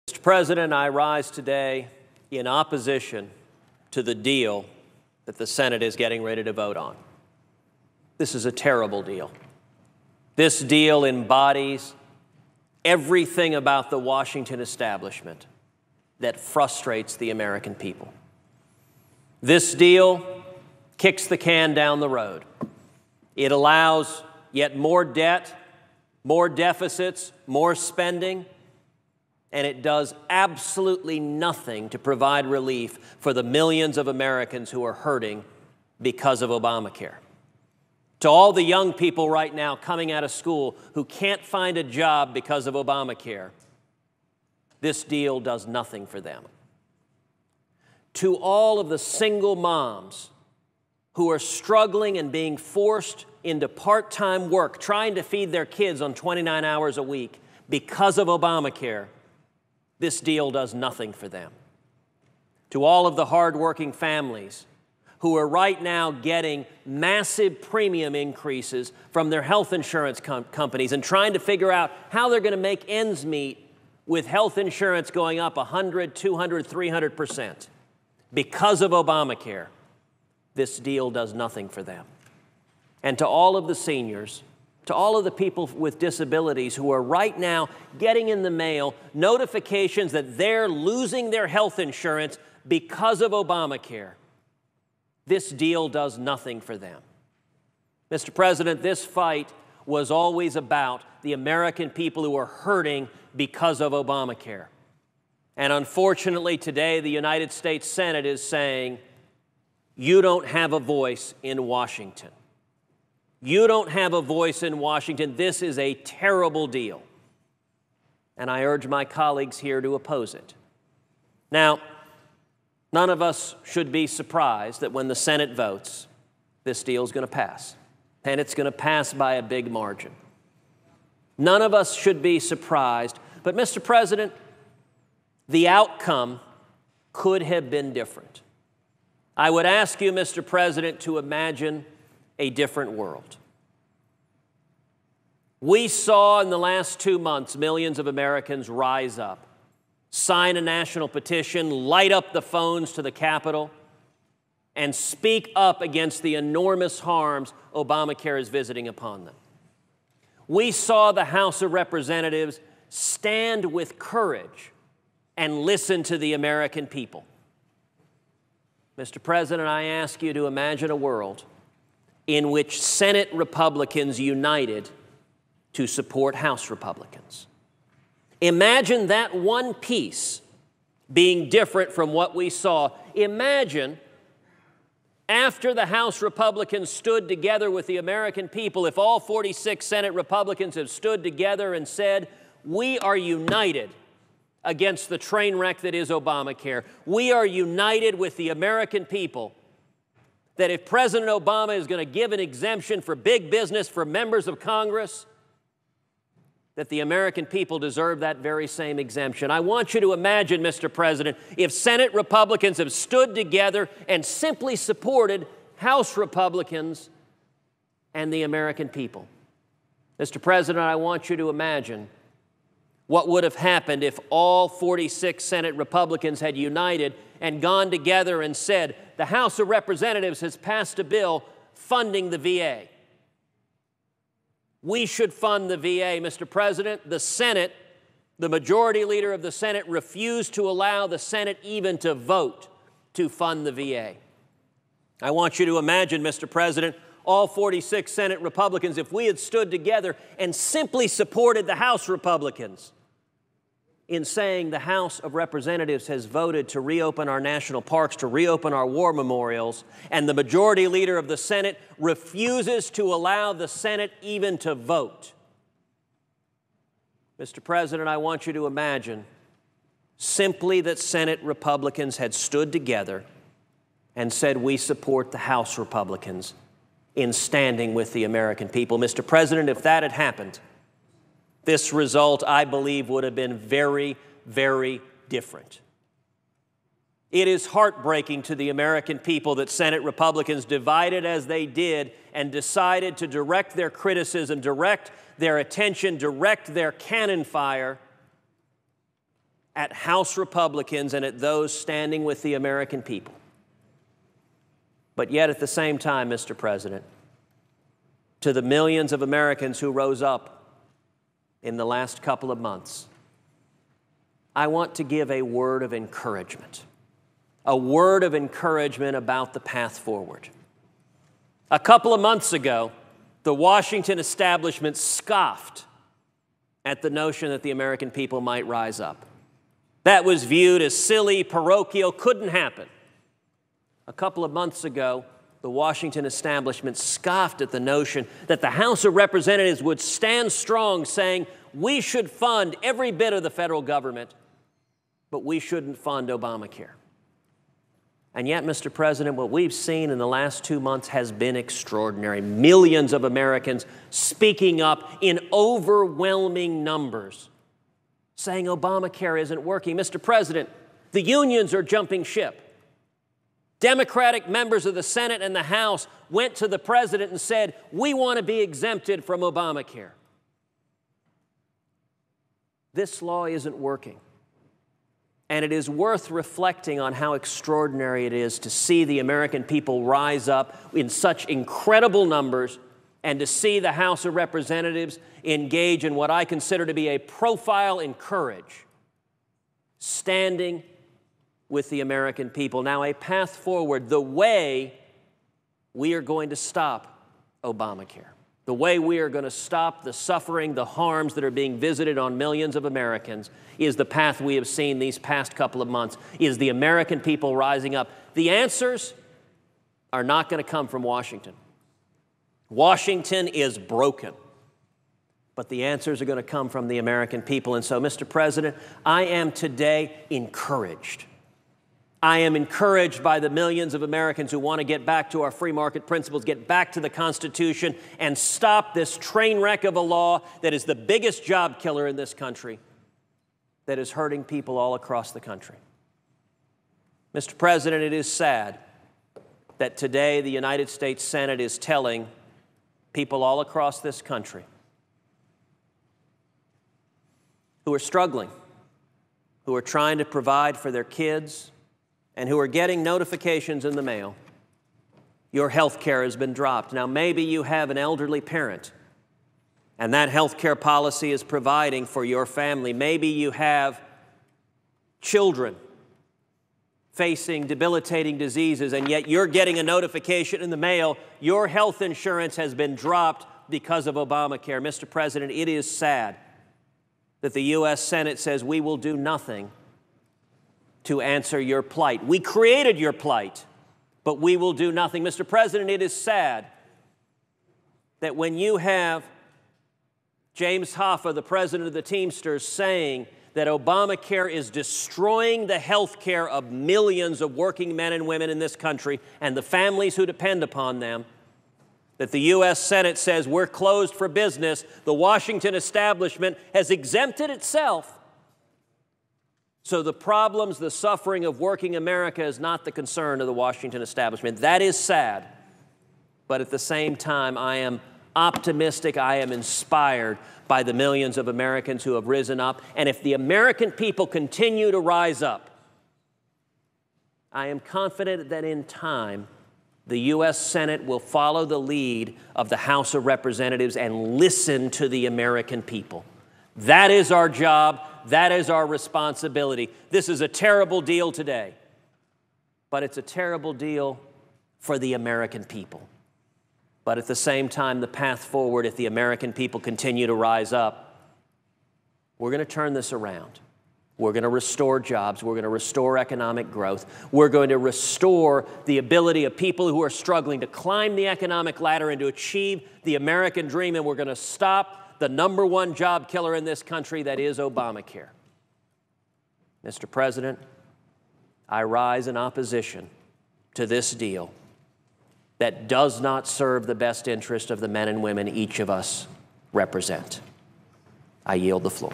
Mr. President, I rise today in opposition to the deal that the Senate is getting ready to vote on. This is a terrible deal. This deal embodies everything about the Washington establishment that frustrates the American people. This deal kicks the can down the road. It allows yet more debt, more deficits, more spending, and it does absolutely nothing to provide relief for the millions of Americans who are hurting because of Obamacare. To all the young people right now coming out of school who can't find a job because of Obamacare, this deal does nothing for them. To all of the single moms who are struggling and being forced into part-time work, trying to feed their kids on 29 hours a week because of Obamacare, this deal does nothing for them. To all of the hardworking families who are right now getting massive premium increases from their health insurance companies and trying to figure out how they're going to make ends meet with health insurance going up 100, 200, 300% because of Obamacare, this deal does nothing for them. And to all of the seniors, to all of the people with disabilities who are right now getting in the mail notifications that they're losing their health insurance because of Obamacare, this deal does nothing for them. Mr. President, this fight was always about the American people who are hurting because of Obamacare. And unfortunately, today, the United States Senate is saying, you don't have a voice in Washington. You don't have a voice in Washington. This is a terrible deal. And I urge my colleagues here to oppose it. Now, none of us should be surprised that when the Senate votes, this deal is going to pass. And it's going to pass by a big margin. None of us should be surprised. But, Mr. President, the outcome could have been different. I would ask you, Mr. President, to imagine a different world. We saw in the last 2 months millions of Americans rise up, sign a national petition, light up the phones to the Capitol, and speak up against the enormous harms Obamacare is visiting upon them. We saw the House of Representatives stand with courage and listen to the American people. Mr. President, I ask you to imagine a world in which Senate Republicans united to support House Republicans. Imagine that one piece being different from what we saw. Imagine after the House Republicans stood together with the American people, if all 46 Senate Republicans have stood together and said, we are united against the train wreck that is Obamacare. We are united with the American people that if President Obama is going to give an exemption for big business for members of Congress, that the American people deserve that very same exemption. I want you to imagine, Mr. President, if Senate Republicans have stood together and simply supported House Republicans and the American people. Mr. President, I want you to imagine what would have happened if all 46 Senate Republicans had united and gone together and said, the House of Representatives has passed a bill funding the VA. We should fund the VA. Mr. President, the Senate, the majority leader of the Senate, refused to allow the Senate even to vote to fund the VA. I want you to imagine, Mr. President, all 46 Senate Republicans, if we had stood together and simply supported the House Republicans in saying the House of Representatives has voted to reopen our national parks, to reopen our war memorials, and the majority leader of the Senate refuses to allow the Senate even to vote. Mr. President, I want you to imagine simply that Senate Republicans had stood together and said, we support the House Republicans in standing with the American people. Mr. President, if that had happened, this result, I believe, would have been very, very different. It is heartbreaking to the American people that Senate Republicans, divided as they did, and decided to direct their criticism, direct their attention, direct their cannon fire at House Republicans and at those standing with the American people. But yet at the same time, Mr. President, to the millions of Americans who rose up in the last couple of months, I want to give a word of encouragement about the path forward. A couple of months ago, the Washington establishment scoffed at the notion that the American people might rise up. That was viewed as silly, parochial, couldn't happen. A couple of months ago, the Washington establishment scoffed at the notion that the House of Representatives would stand strong saying, we should fund every bit of the federal government, but we shouldn't fund Obamacare. And yet, Mr. President, what we've seen in the last 2 months has been extraordinary. Millions of Americans speaking up in overwhelming numbers, saying Obamacare isn't working. Mr. President, the unions are jumping ship. Democratic members of the Senate and the House went to the President and said, we want to be exempted from Obamacare. This law isn't working. And it is worth reflecting on how extraordinary it is to see the American people rise up in such incredible numbers and to see the House of Representatives engage in what I consider to be a profile in courage, standing with the American people. Now, a path forward, the way we are going to stop Obamacare, the way we are going to stop the suffering, the harms that are being visited on millions of Americans is the path we have seen these past couple of months, is the American people rising up. The answers are not going to come from Washington. Washington is broken, but the answers are going to come from the American people. And so, Mr. President, I am today encouraged. I am encouraged by the millions of Americans who want to get back to our free market principles, get back to the Constitution, and stop this train wreck of a law that is the biggest job killer in this country, that is hurting people all across the country. Mr. President, it is sad that today the United States Senate is telling people all across this country who are struggling, who are trying to provide for their kids, and who are getting notifications in the mail, your health care has been dropped. Now, maybe you have an elderly parent, and that health care policy is providing for your family. Maybe you have children facing debilitating diseases, and yet you're getting a notification in the mail, your health insurance has been dropped because of Obamacare. Mr. President, it is sad that the U.S. Senate says we will do nothing to answer your plight. We created your plight, but we will do nothing. Mr. President, it is sad that when you have James Hoffa, the president of the Teamsters, saying that Obamacare is destroying the health care of millions of working men and women in this country and the families who depend upon them, that the U.S. Senate says we're closed for business, the Washington establishment has exempted itself. So the problems, the suffering of working America is not the concern of the Washington establishment. That is sad. But at the same time, I am optimistic, I am inspired by the millions of Americans who have risen up. And if the American people continue to rise up, I am confident that in time, the U.S. Senate will follow the lead of the House of Representatives and listen to the American people. That is our job. That is our responsibility. This is a terrible deal today, but it's a terrible deal for the American people. But at the same time, the path forward, if the American people continue to rise up, we're going to turn this around. We're going to restore jobs. We're going to restore economic growth. We're going to restore the ability of people who are struggling to climb the economic ladder and to achieve the American dream. And we're going to stop the #1 job killer in this country, that is Obamacare. Mr. President, I rise in opposition to this deal that does not serve the best interest of the men and women each of us represent. I yield the floor.